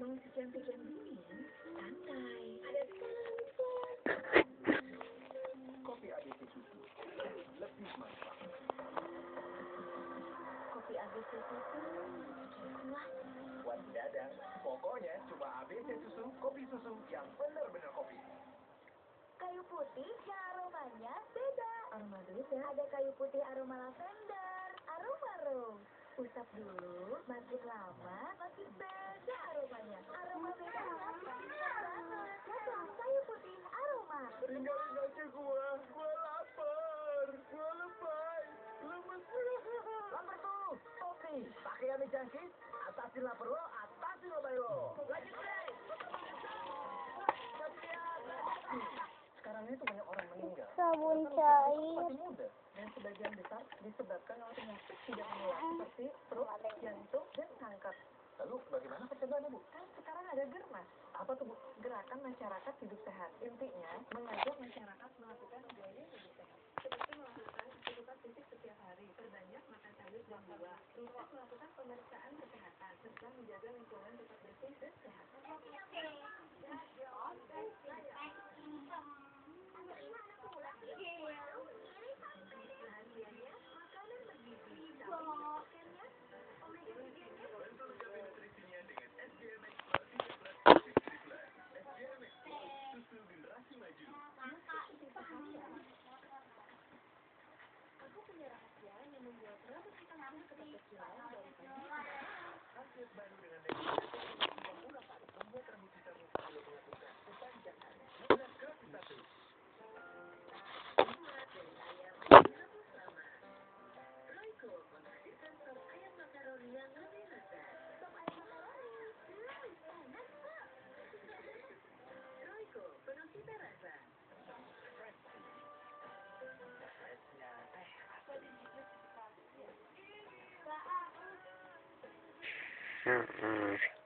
Mau secantik yang dingin, santai. Ada Kopi ABC susu lebih mantap. kopi ABC susu. Wah, Wadidadah, pokoknya cuma ABC susu, kopi susu yang benar-benar kopi. kayu putih yang aromanya beda. Aroma beda? Ada kayu putih aroma lavender, aroma rose. Usap dulu, makin lama, makin beda aromanya. Aroma beda banget. Kayu putih aroma. Tinggalin aja gua lapar, gua lepas, lemes. Lapar tuh, kopi, pakai Ami Jangkit, atasin lapar lo, atasin lebay lo. Lanjut deh. Sekarang ini tuh banyak orang meninggal. Sabun cair. Masih muda. Dan sebagian besar disebabkan oleh penyakit tidak menular seperti stroke, jantung, dan kanker. Lalu bagaimana pencegahannya, Bu? Kan sekarang ada Germas. Apa tuh, Bu? Gerakan Masyarakat Hidup Sehat. Intinya, mengajak masyarakat melakukan gaya hidup sehat. Seperti melakukan aktivitas fisik setiap hari, perbanyak makan sayur dan buah, rutin melakukan pemeriksaan kesehatan, serta menjaga lingkungan tetap bersih dan sehat. Hadiahnya, makanan bergizi. Aku punya rahasia yang membuat rambut kita langsung tetap berkilau dari pagi sampai malam. Update baru dengan Next yang murah paling membuat rambut kita selalu melakukan sepanjang hari. Lunas gratis 1. Dibuat dari ayam yang direbus lama. Royco menghadirkan sop ayam makaroni yang lebih lezat. Sop ayam makaroni. Enak kok. Royco, penuh cita rasa. Esnya teh apa di Hmm.